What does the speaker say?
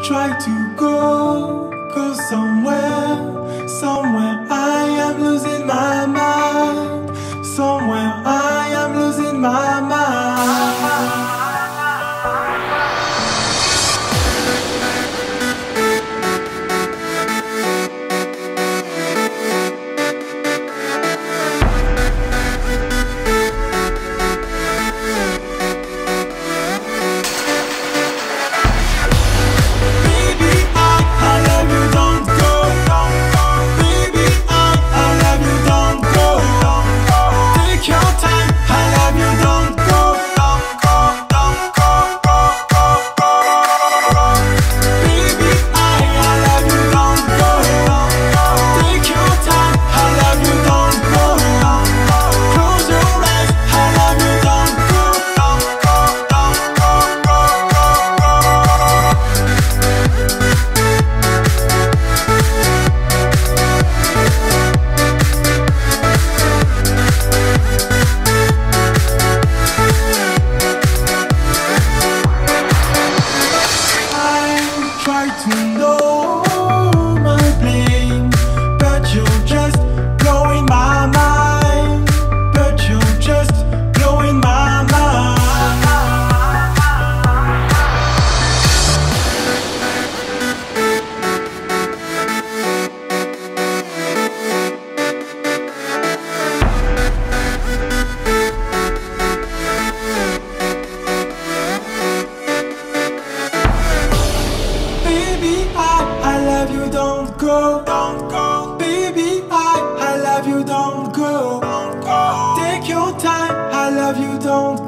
try to go somewhere I am losing my mind. Somewhere I am losing my mind. To know my blame, but you're just blowing my mind. But you're just blowing my mind. I love you, don't go, baby, I love you, don't go, take your time, I love you, don't go.